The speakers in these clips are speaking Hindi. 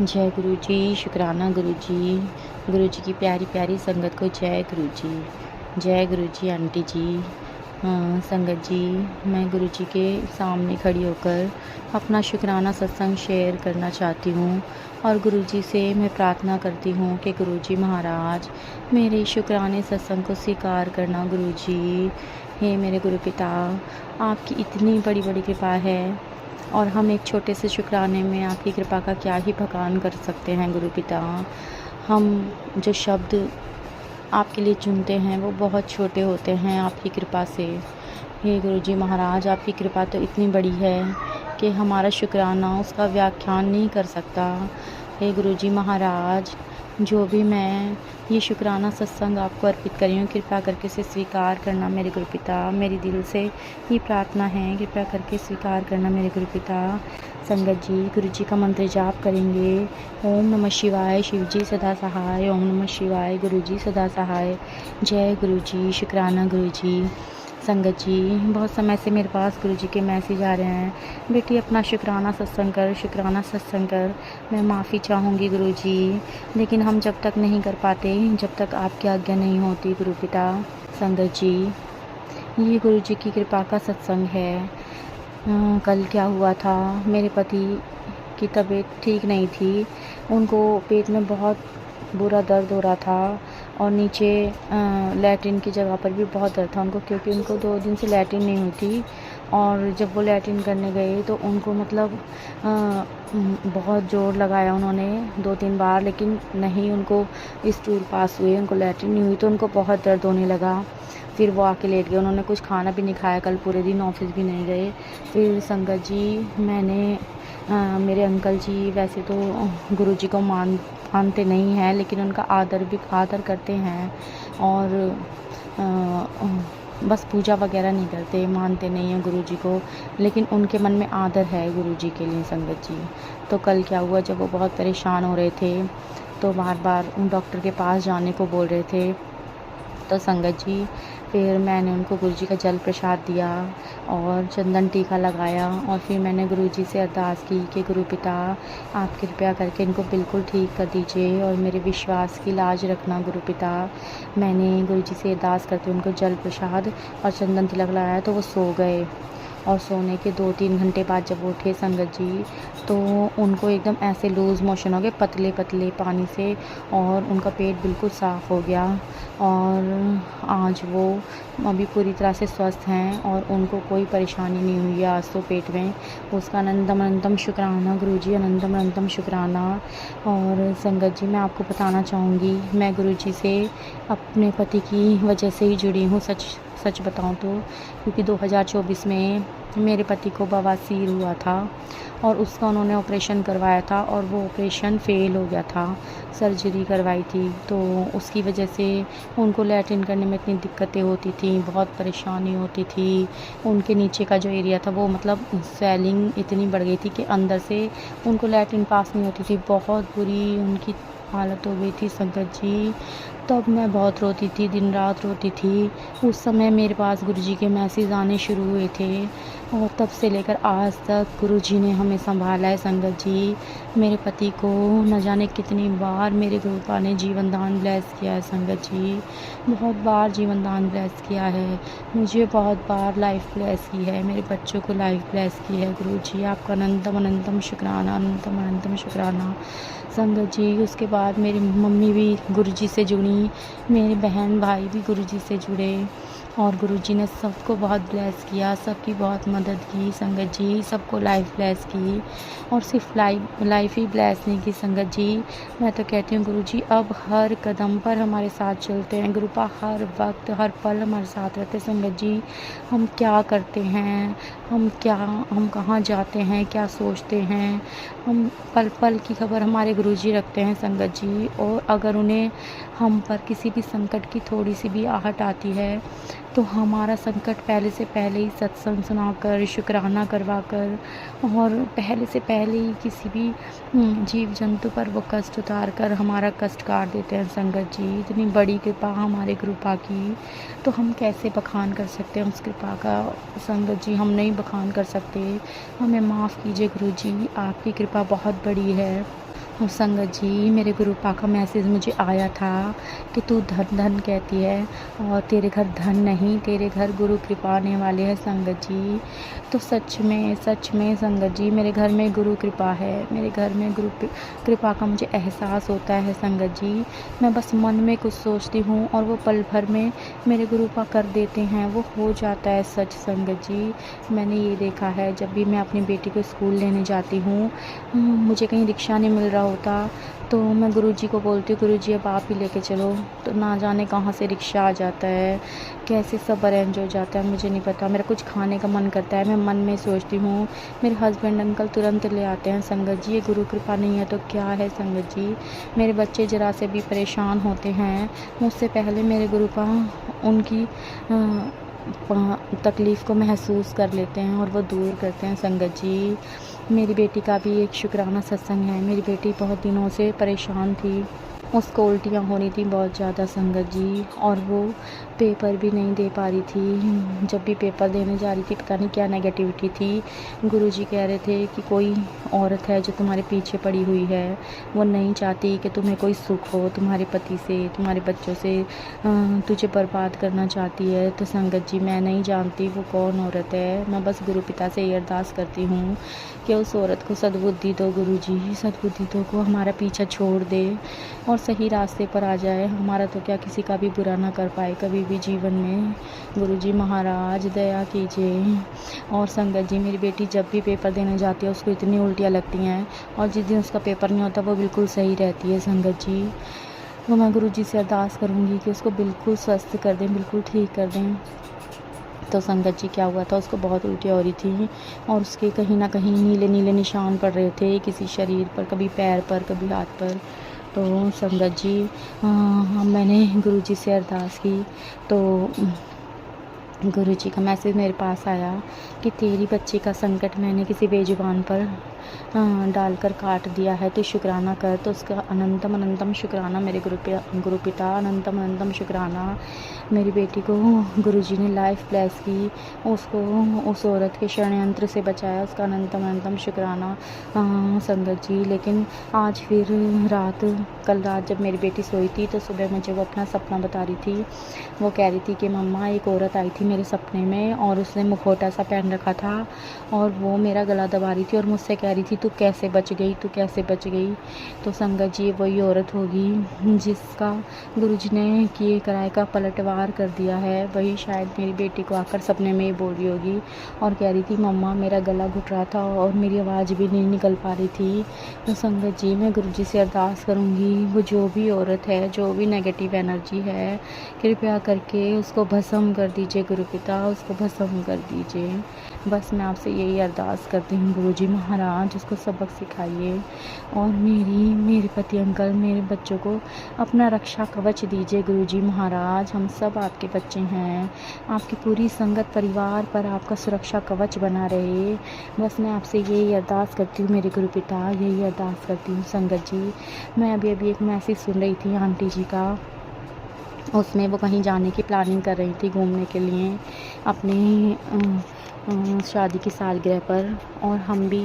जय गुरु जी, शुक्राना गुरु जी। गुरु जी की प्यारी प्यारी संगत को जय गुरु जी। जय गुरु जी आंटी जी। संगत जी, मैं गुरु जी के सामने खड़ी होकर अपना शुक्राना सत्संग शेयर करना चाहती हूँ और गुरु जी से मैं प्रार्थना करती हूँ कि गुरु जी महाराज मेरे शुक्राने सत्संग को स्वीकार करना। गुरु जी, हे मेरे गुरु पिता, आपकी इतनी बड़ी बड़ी कृपा है और हम एक छोटे से शुक्राने में आपकी कृपा का क्या ही बखान कर सकते हैं। गुरु पिता, हम जो शब्द आपके लिए चुनते हैं वो बहुत छोटे होते हैं आपकी कृपा से। हे गुरु जी महाराज, आपकी कृपा तो इतनी बड़ी है कि हमारा शुक्राना उसका व्याख्यान नहीं कर सकता। हे गुरु जी महाराज, जो भी मैं ये शुक्राना सत्संग आपको अर्पित कर रही हूँ, कृपा करके इसे स्वीकार करना मेरे गुरु पिता। मेरी दिल से ये प्रार्थना है, कृपा करके स्वीकार करना मेरे गुरु पिता। संगत जी, गुरु जी का मंत्र जाप करेंगे। ओम नमः शिवाय, शिव जी सदा सहाय। ओम नमः शिवाय, गुरु जी सदा सहाय। जय गुरु जी, शुक्राना गुरु जी। संगत जी, बहुत समय से मेरे पास गुरु जी के मैसेज आ रहे हैं, बेटी अपना शुक्राना सत्संग कर, शुक्राना सत्संग कर। मैं माफ़ी चाहूँगी गुरु जी, लेकिन हम जब तक नहीं कर पाते, जब तक आपकी आज्ञा नहीं होती गुरु पिता। संगत जी, ये गुरु जी की कृपा का सत्संग है। कल क्या हुआ था, मेरे पति की तबीयत ठीक नहीं थी। उनको पेट में बहुत बुरा दर्द हो रहा था और नीचे लैट्रिन की जगह पर भी बहुत दर्द था उनको, क्योंकि उनको 2 दिन से लैट्रिन नहीं हुई थी। और जब वो लैट्रिन करने गए तो उनको मतलब बहुत ज़ोर लगाया उन्होंने 2-3 बार, लेकिन नहीं उनको स्टूल पास हुए, उनको लैट्रिन नहीं हुई तो उनको बहुत दर्द होने लगा। फिर वो आके लेट गए, उन्होंने कुछ खाना भी नहीं खाया, कल पूरे दिन ऑफिस भी नहीं गए। फिर संगत जी, मैंने मेरे अंकल जी वैसे तो गुरु जी को मानते नहीं हैं, लेकिन उनका आदर करते हैं और बस पूजा वगैरह नहीं करते, मानते नहीं हैं गुरु जी को, लेकिन उनके मन में आदर है गुरु जी के लिए। संगत जी, तो कल क्या हुआ, जब वो बहुत परेशान हो रहे थे तो बार बार उन डॉक्टर के पास जाने को बोल रहे थे, तो संगत जी फिर मैंने उनको गुरु जी का जल प्रसाद दिया और चंदन टीका लगाया और फिर मैंने गुरु जी से अरदास की कि गुरु पिता, आप कृपया करके इनको बिल्कुल ठीक कर दीजिए और मेरे विश्वास की लाज रखना गुरु पिता। मैंने गुरु जी से अरदास करके उनको जल प्रसाद और चंदन तिलक लगाया तो वो सो गए और सोने के 2-3 घंटे बाद जब उठे संगत जी, तो उनको एकदम ऐसे लूज़ मोशन हो गए पतले पतले पानी से और उनका पेट बिल्कुल साफ़ हो गया और आज वो अभी पूरी तरह से स्वस्थ हैं और उनको कोई परेशानी नहीं हुई है आज तो पेट में। उसका अनंतम अनंतम शुक्राना गुरु जी, अनंतम अनंतम शुक्राना। और संगत जी, मैं आपको बताना चाहूँगी, मैं गुरु जी से अपने पति की वजह से ही जुड़ी हूँ, सच बताऊँ तो, क्योंकि 2024 में मेरे पति को बवासीर हुआ था और उसका उन्होंने ऑपरेशन करवाया था और वो ऑपरेशन फ़ेल हो गया था, सर्जरी करवाई थी, तो उसकी वजह से उनको लैट्रिन करने में इतनी दिक्कतें होती थी, बहुत परेशानी होती थी। उनके नीचे का जो एरिया था वो मतलब स्वेलिंग इतनी बढ़ गई थी कि अंदर से उनको लैट्रिन पास नहीं होती थी, बहुत बुरी उनकी हालत हो गई थी संगत जी। तब मैं बहुत रोती थी, दिन रात रोती थी। उस समय मेरे पास गुरु जी के मैसेज आने शुरू हुए थे और तब से लेकर आज तक गुरु जी ने हमें संभाला है संगत जी। मेरे पति को न जाने कितनी बार मेरे गुरुपा ने जीवन दान ब्लेस किया है संगत जी, बहुत बार जीवन दान ब्लेस किया है, मुझे बहुत बार लाइफ ब्लेस की है, मेरे बच्चों को लाइफ ब्लेस की है। गुरु जी, आपका अनंतम अनंतम शुक्राना, अनंतम अनंतम शुक्राना संगत जी। उसके बाद मेरी मम्मी भी गुरु जी से जुड़ी, मेरे बहन भाई भी गुरु जी से जुड़े और गुरु जी ने सबको बहुत ब्लेस किया, सबकी बहुत मदद की संगत जी, सबको लाइफ ब्लेस की और सिर्फ लाइफ ही ब्लेस नहीं की संगत जी। मैं तो कहती हूँ गुरु जी अब हर कदम पर हमारे साथ चलते हैं, गुरुपा हर वक्त हर पल हमारे साथ रहते हैं संगत जी। हम क्या करते हैं, हम कहाँ जाते हैं, क्या सोचते हैं, हम पल पल की खबर हमारे गुरु जी रखते हैं संगत जी। और अगर उन्हें हम पर किसी भी संकट की थोड़ी सी भी आहट आती है तो हमारा संकट पहले से पहले ही सत्संग सुनाकर, शुक्राना करवाकर और पहले से पहले ही किसी भी जीव जंतु पर वो कष्ट उतार कर हमारा कष्ट काट देते हैं संगत जी। इतनी बड़ी कृपा हमारे गुरुपा की, तो हम कैसे बखान कर सकते हैं उस कृपा का संगत जी, हम नहीं बखान कर सकते। हमें माफ़ कीजिए गुरु जी, आपकी कृपा बहुत बड़ी है और संगत जी, मेरे गुरु पा का मैसेज मुझे आया था कि तू धन धन कहती है और तेरे घर धन नहीं, तेरे घर गुरु कृपा आने वाले हैं संगत जी। तो सच में संगत जी, मेरे घर में गुरु कृपा है, मेरे घर में गुरु कृपा का मुझे एहसास होता है संगत जी। मैं बस मन में कुछ सोचती हूँ और वो पल भर में मेरे गुरु पा कर देते हैं, वो हो जाता है सच संगत जी। मैंने ये देखा है, जब भी मैं अपनी बेटी को स्कूल लेने जाती हूँ, मुझे कहीं रिक्शा नहीं मिल रहा होता तो मैं गुरुजी को बोलती हूँ, गुरुजी अब आप ही लेके चलो। तो ना जाने कहाँ से रिक्शा आ जाता है, कैसे सब अरेंज हो जाता है, मुझे नहीं पता। मेरा कुछ खाने का मन करता है, मैं मन में सोचती हूँ, मेरे हस्बैंड अंकल तुरंत ले आते हैं संगत जी। ये गुरु कृपा नहीं है तो क्या है संगत जी। मेरे बच्चे ज़रा से भी परेशान होते हैं, मुझसे पहले मेरे गुरु पा उनकी तकलीफ़ को महसूस कर लेते हैं और वो दूर करते हैं संगत जी। मेरी बेटी का भी एक शुक्राना सत्संग है। मेरी बेटी बहुत दिनों से परेशान थी, उसको उल्टियाँ हो रही थी बहुत ज़्यादा संगत जी, और वो पेपर भी नहीं दे पा रही थी। जब भी पेपर देने जा रही थी, पता नहीं क्या नेगेटिविटी थी। गुरुजी कह रहे थे कि कोई औरत है जो तुम्हारे पीछे पड़ी हुई है, वो नहीं चाहती कि तुम्हें कोई सुख हो, तुम्हारे पति से, तुम्हारे बच्चों से तुझे बर्बाद करना चाहती है। तो संगत जी, मैं नहीं जानती वो कौन औरत है। मैं बस गुरु पिता से ये अरदास करती हूँ कि उस औरत को सद्बुद्धि दो गुरुजी, सद्बुद्धि दो, को हमारा पीछा छोड़ दे और सही रास्ते पर आ जाए। हमारा तो क्या, किसी का भी बुरा ना कर पाए कभी भी जीवन में। गुरुजी महाराज दया कीजिए। और संगत जी, मेरी बेटी जब भी पेपर देने जाती है उसको इतनी उल्टियाँ लगती हैं, और जिस दिन उसका पेपर नहीं होता वो बिल्कुल सही रहती है संगत जी। तो मैं गुरुजी से अरदास करूँगी कि उसको बिल्कुल स्वस्थ कर दें, बिल्कुल ठीक कर दें। तो संगत जी, क्या हुआ था, उसको बहुत उल्टियाँ हो रही थी और उसके कहीं ना कहीं नीले नीले निशान पड़ रहे थे, किसी शरीर पर, कभी पैर पर, कभी हाथ पर। तो संगत जी, मैंने गुरुजी से अरदास की तो गुरुजी का मैसेज मेरे पास आया कि तेरी बच्ची का संकट मैंने किसी बेजुबान पर डालकर काट दिया है, तो शुक्राना कर। तो उसका अनंतम अनंतम शुक्राना मेरे गुरु पिता, अनंतम अनंतम शुक्राना। मेरी बेटी को गुरुजी ने लाइफ ब्लेस की, उसको उस औरत के षड्यंत्र से बचाया, उसका अनंतम अनंतम शुक्राना संगत जी। लेकिन आज फिर कल रात जब मेरी बेटी सोई थी तो सुबह मुझे वो अपना सपना बता रही थी। वो कह रही थी कि मम्मा, एक औरत आई थी मेरे सपने में और उसने मुखौटा सा पहन रखा था और वो मेरा गला दबा रही थी और मुझसे कह रही थी, तू कैसे बच गई, तू कैसे बच गई। तो संगत जी, वही औरत होगी जिसका गुरुजी ने किए कराए का पलटवार कर दिया है। वही शायद मेरी बेटी को आकर सपने में ही बोल रही होगी और कह रही थी, मम्मा मेरा गला घुट रहा था और मेरी आवाज़ भी नहीं निकल पा रही थी। तो संगत जी, मैं गुरुजी से अरदास करूँगी, वो जो भी औरत है, जो भी नेगेटिव एनर्जी है, कृपया करके उसको भस्म कर दीजिए गुरु पिता, उसको भस्म कर दीजिए। बस मैं आपसे यही अरदास करती हूँ गुरुजी महाराज, उसको सबक सिखाइए और मेरे पति अंकल, मेरे बच्चों को अपना रक्षा कवच दीजिए गुरुजी महाराज। हम सब आपके बच्चे हैं, आपकी पूरी संगत परिवार पर आपका सुरक्षा कवच बना रहे। बस मैं आपसे यही अरदास करती हूँ मेरे गुरु पिता, यही अरदास करती हूँ संगत जी। मैं अभी एक मैसेज सुन रही थी आंटी जी का, उसमें वो कहीं जाने की प्लानिंग कर रही थी घूमने के लिए अपनी शादी की सालगिरह पर, और हम भी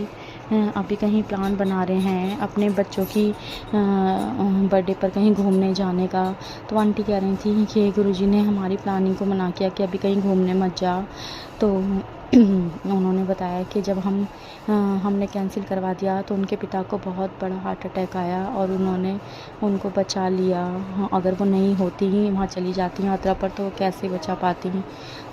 अभी कहीं प्लान बना रहे हैं अपने बच्चों की बर्थडे पर कहीं घूमने जाने का। तो आंटी कह रही थी कि गुरुजी ने हमारी प्लानिंग को मना किया कि अभी कहीं घूमने मत जा। तो उन्होंने बताया कि जब हमने कैंसिल करवा दिया तो उनके पिता को बहुत बड़ा हार्ट अटैक आया और उन्होंने उनको बचा लिया। अगर वो नहीं होती, वहाँ चली जाती यात्रा पर, तो वो कैसे बचा पाती।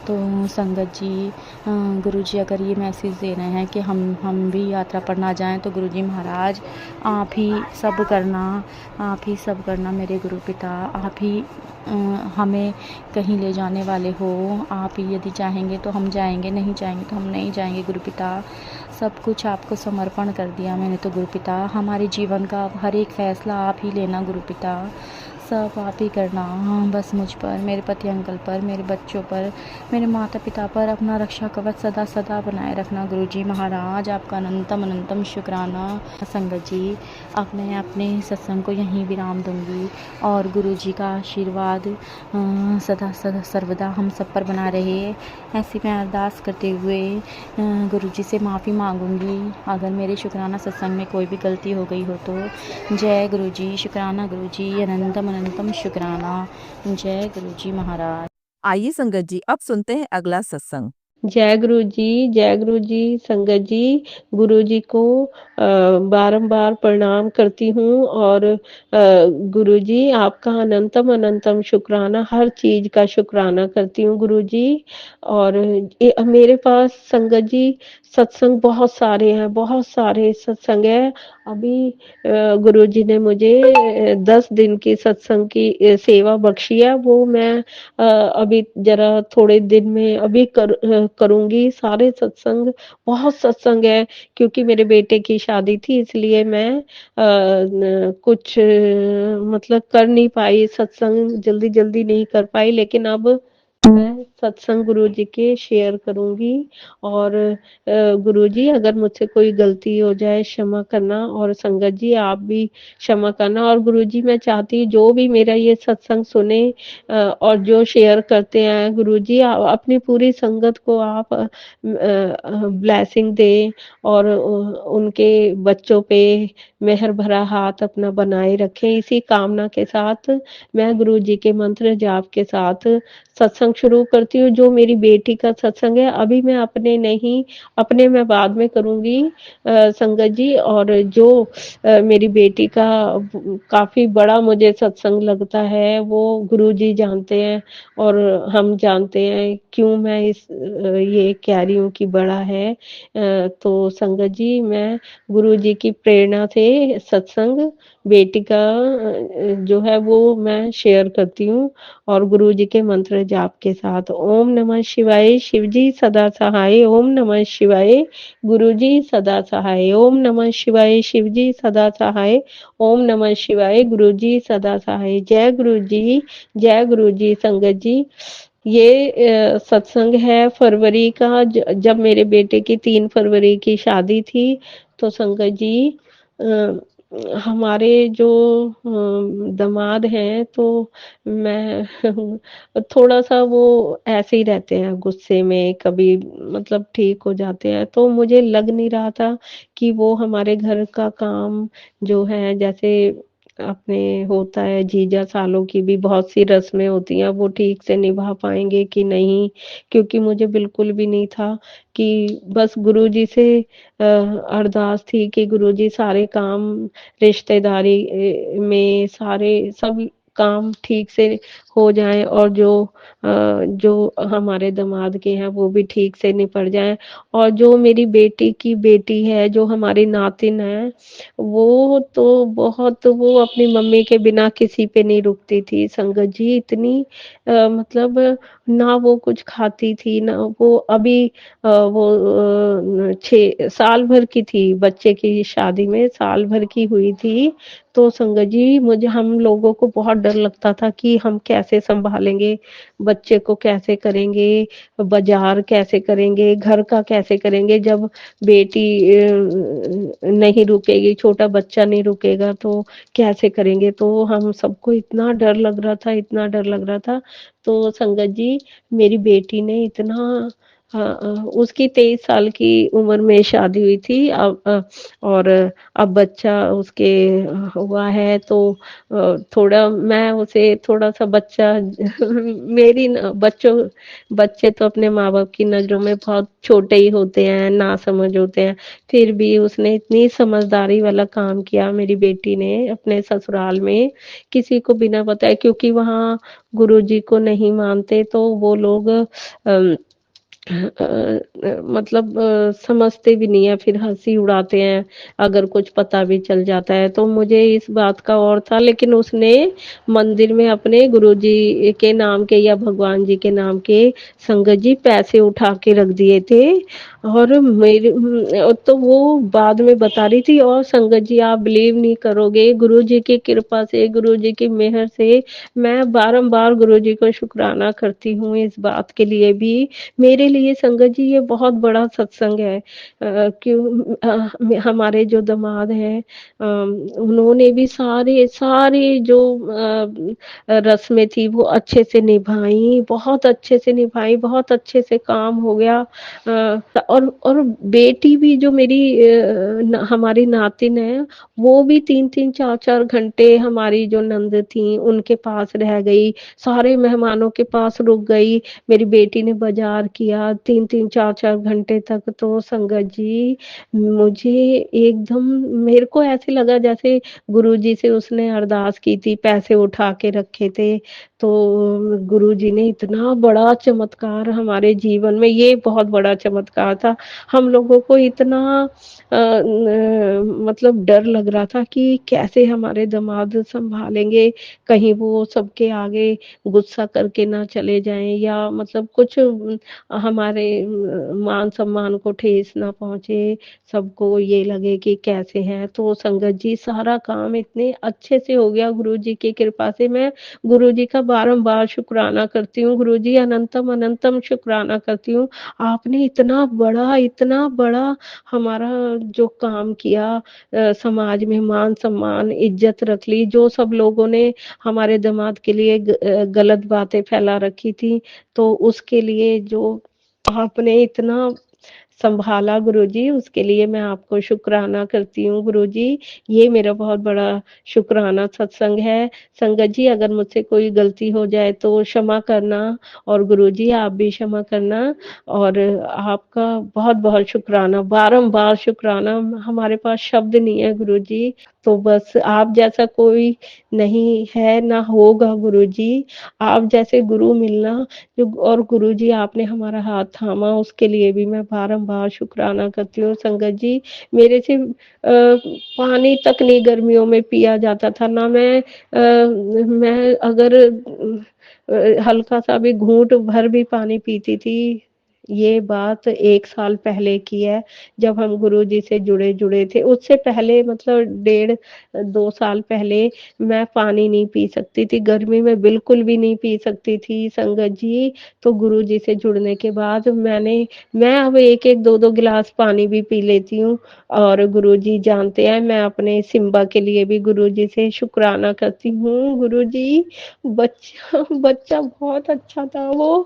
तो संगत जी, गुरुजी अगर ये मैसेज दे रहे हैं कि हम भी यात्रा पर ना जाएं, तो गुरुजी महाराज आप ही सब करना मेरे गुरु पिता, आप ही हमें कहीं ले जाने वाले हो। आप ही यदि चाहेंगे तो हम जाएंगे, नहीं चाहेंगे तो हम नहीं जाएंगे गुरु पिता। सब कुछ आपको समर्पण कर दिया मैंने तो गुरु पिता। हमारे जीवन का हर एक फैसला आप ही लेना गुरु पिता, सब आप ही करना। हाँ, बस मुझ पर, मेरे पति अंकल पर, मेरे बच्चों पर, मेरे माता पिता पर अपना रक्षा कवच सदा सदा बनाए रखना गुरुजी महाराज। आपका अनंतम अनंतम शुक्राना संगत जी। अब मैं अपने सत्संग को यहीं विराम दूंगी और गुरु जी का आशीर्वाद सदा सदा सर्वदा हम सब पर बना रहे। ऐसी मैं अरदास करते हुए गुरु जी से माफ़ी मांगूंगी अगर मेरे शुक्राना सत्संग में कोई भी गलती हो गई हो तो। जय गुरु जी, शुक्राना गुरु जी, अनंतम अनंतम शुक्राना। जय गुरु जी महाराज। आइए संगत जी, अब सुनते हैं अगला सत्संग। जय गुरु जी, जय गुरु जी। संगत जी, गुरु जी को बारंबार प्रणाम करती हूँ और गुरु जी आपका अनंतम अनंतम शुक्राना, हर चीज का शुक्राना करती हूँ गुरु जी। और मेरे पास संगत जी सत्संग बहुत सारे हैं, बहुत सारे सत्संग है। अभी गुरु जी ने मुझे 10 दिन की सत्संग की सेवा बख्शी है, वो मैं अभी जरा थोड़े दिन में अभी करूंगी सारे सत्संग। बहुत सत्संग है क्योंकि मेरे बेटे की शादी थी, इसलिए मैं कुछ मतलब कर नहीं पाई, सत्संग जल्दी जल्दी नहीं कर पाई, लेकिन अब मैं सत्संग गुरु जी के शेयर करूंगी। और गुरु जी अगर मुझसे कोई गलती हो जाए क्षमा करना, और संगत जी आप भी क्षमा करना। और गुरु जी मैं चाहती हूँ जो भी मेरा ये सत्संग सुने और जो शेयर करते हैं गुरु जी, अपनी पूरी संगत को आप ब्लेसिंग दें और उनके बच्चों पे मेहर भरा हाथ अपना बनाए रखें। इसी कामना के साथ मैं गुरु जी के मंत्र जाप के साथ सत्संग शुरू करती हूँ। जो मेरी बेटी का सत्संग है अभी मैं अपने नहीं, अपने मैं बाद में करूंगी संगत जी। और जो मेरी बेटी का काफी बड़ा मुझे सत्संग लगता है वो गुरु जी जानते हैं और हम जानते हैं क्यों मैं इस ये कह रही हूँ कि बड़ा है। तो संगत जी मैं गुरु जी की प्रेरणा से सत्संग बेटी का जो है वो मैं शेयर करती हूँ और गुरु जी के मंत्र जाप के साथ। ओम नमः शिवाय, शिव जी सदा सहाय। ओम नमः शिवाय, गुरु जी सदा सहाय। ओम नमः शिवाय, शिव जी सदा सहाय। ओम नमः शिवाय, गुरु जी सदा सहाय। जय गुरु जी, जय गुरु जी। संगत जी ये सत्संग है फरवरी का, जब मेरे बेटे की 3 फरवरी की शादी थी। तो संगत जी हमारे जो दामाद हैं तो मैं थोड़ा सा वो ऐसे ही रहते हैं गुस्से में, कभी मतलब ठीक हो जाते हैं। तो मुझे लग नहीं रहा था कि वो हमारे घर का काम जो है, जैसे अपने होता है जीजा सालों की भी बहुत सी रस्में होती हैं, वो ठीक से निभा पाएंगे कि नहीं। क्योंकि मुझे बिल्कुल भी नहीं था कि बस गुरुजी से अरदास थी कि गुरुजी सारे काम रिश्तेदारी में सारे सब काम ठीक से हो जाएं और जो हमारे दामाद के हैं वो भी ठीक से निपट जाएं। और जो मेरी बेटी की बेटी है, जो हमारी नातिन है, वो तो बहुत, वो अपनी मम्मी के बिना किसी पे नहीं रुकती थी संगत जी। इतनी मतलब ना वो कुछ खाती थी ना वो, अभी वो 6 साल भर की थी, बच्चे की शादी में साल भर की हुई थी। तो संगत जी मुझे, हम लोगों को बहुत डर लगता था कि हम कैसे संभालेंगे बच्चे को, कैसे करेंगे, बाजार कैसे करेंगे, घर का कैसे करेंगे। जब बेटी नहीं रुकेगी, छोटा बच्चा नहीं रुकेगा तो कैसे करेंगे। तो हम सबको इतना डर लग रहा था, इतना डर लग रहा था। तो संगत जी मेरी बेटी ने इतना उसकी 23 साल की उम्र में शादी हुई थी। और अब बच्चा उसके हुआ है। तो थोड़ा मैं उसे थोड़ा सा बच्चा मेरी बच्चे तो अपने माँ बाप की नजरों में बहुत छोटे ही होते हैं, ना समझ होते हैं। फिर भी उसने इतनी समझदारी वाला काम किया मेरी बेटी ने अपने ससुराल में, किसी को बिना बताए, क्योंकि वहाँ गुरुजी को नहीं मानते तो वो लोग मतलब समझते भी नहीं है, फिर हंसी उड़ाते हैं अगर कुछ पता भी चल जाता है। तो मुझे इस बात का और था, लेकिन उसने मंदिर में अपने गुरुजी के नाम के या भगवान जी के नाम के संगत जी पैसे उठा के रख दिए थे। और तो वो बाद में बता रही थी, और संगत जी आप बिलीव नहीं करोगे, गुरु जी की कृपा से, गुरु जी की मेहर से मैं बारंबार गुरु जी को शुक्राना करती हूँ इस बात के लिए भी। मेरे लिए संगत जी ये बहुत बड़ा सत्संग है। हमारे जो दामाद हैं, उन्होंने भी सारे सारे जो रस्में थी वो अच्छे से निभाई, बहुत अच्छे से निभाई, बहुत अच्छे से काम हो गया। और बेटी भी जो मेरी हमारी नातिन है, वो भी 3-3 4-4 घंटे हमारी जो नंद थी उनके पास रह गई, सारे मेहमानों के पास रुक गई। मेरी बेटी ने बाजार किया 3-3 4-4 घंटे तक। तो संगत जी मुझे एकदम, मेरे को ऐसे लगा जैसे गुरुजी से उसने अरदास की थी, पैसे उठा के रखे थे। तो गुरुजी ने इतना बड़ा चमत्कार हमारे जीवन में, ये बहुत बड़ा चमत्कार था। हम लोगों को इतना मतलब डर लग रहा था कि कैसे हमारे दामाद संभालेंगे, कहीं वो सबके आगे गुस्सा करके ना चले जाएं, या मतलब कुछ हमारे मान सम्मान को ठेस ना पहुंचे, सबको ये लगे कि कैसे हैं। तो संगत जी सारा काम इतने अच्छे से हो गया गुरु जी की कृपा से। मैं गुरु जी का बारंबार शुक्राना करती हूँ, गुरु जी अनंतम अनंतम शुक्राना करती हूँ। आपने इतना बड़ा हमारा जो काम किया, समाज में मान सम्मान इज्जत रख ली, जो सब लोगों ने हमारे दामाद के लिए गलत बातें फैला रखी थी, तो उसके लिए जो आपने इतना संभाला गुरुजी, उसके लिए मैं आपको शुक्राना करती हूँ गुरुजी। ये मेरा बहुत बड़ा शुक्राना सत्संग है। संगत जी अगर मुझसे कोई गलती हो जाए तो क्षमा करना, और गुरुजी आप भी क्षमा करना। और आपका बहुत बहुत शुक्राना, बारंबार शुक्राना, हमारे पास शब्द नहीं है गुरुजी। तो बस आप जैसा कोई नहीं है ना होगा गुरुजी, आप जैसे गुरु मिलना, जो और गुरुजी आपने हमारा हाथ थामा, उसके लिए भी मैं बारंबार शुक्राना करती हूँ। संगत जी मेरे से पानी तक नहीं गर्मियों में पिया जाता था ना। मैं अगर हल्का सा भी घूंट भर भी पानी पीती थी। ये बात 1 साल पहले की है, जब हम गुरुजी से जुड़े थे। उससे पहले मतलब 1.5-2 साल पहले मैं पानी नहीं पी सकती थी, गर्मी में बिल्कुल भी नहीं पी सकती थी संगत जी। तो गुरुजी से जुड़ने के बाद मैं अब 1-1 2-2 गिलास पानी भी पी लेती हूँ। और गुरुजी जानते हैं मैं अपने सिम्बा के लिए भी गुरुजी से शुक्राना करती हूँ। गुरुजी बच्चा बच्चा बहुत अच्छा था वो।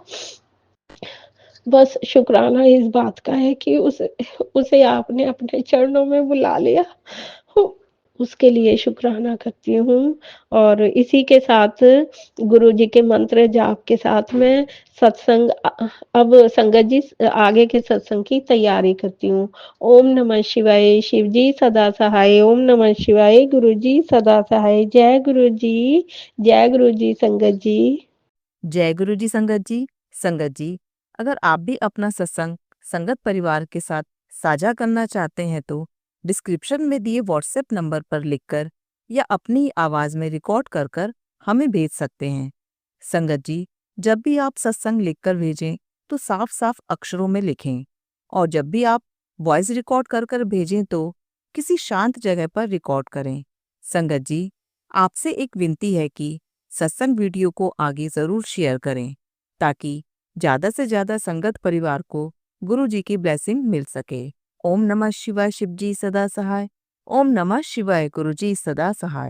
बस शुक्राना इस बात का है कि उसे आपने अपने चरणों में बुला लिया। उसके लिए शुक्राना करती हूँ। और इसी के साथ गुरु जी के मंत्र जाप के साथ मैं सत्संग अब संगत जी आगे के सत्संग की तैयारी करती हूँ। ओम नमः शिवाय। शिव जी सदा सहाय। ओम नमः शिवाय। गुरु जी सदा सहाय। जय गुरु जी। जय गुरु जी संगत जी। जय गुरु जी संगत जी। संगत जी, अगर आप भी अपना सत्संग संगत परिवार के साथ साझा करना चाहते हैं तो डिस्क्रिप्शन में दिए व्हाट्सएप नंबर पर लिखकर या अपनी आवाज में रिकॉर्ड कर कर हमें भेज सकते हैं। संगत जी, जब भी आप सत्संग लिखकर भेजें तो साफ साफ अक्षरों में लिखें, और जब भी आप वॉइस रिकॉर्ड कर कर भेजें तो किसी शांत जगह पर रिकॉर्ड करें। संगत जी, आपसे एक विनती है कि सत्संग वीडियो को आगे जरूर शेयर करें, ताकि ज्यादा से ज्यादा संगत परिवार को गुरु जी की ब्लेसिंग मिल सके। ओम नमः शिवाय। शिव जी सदा सहाय। ओम नमः शिवाय। गुरु जी सदा सहाय।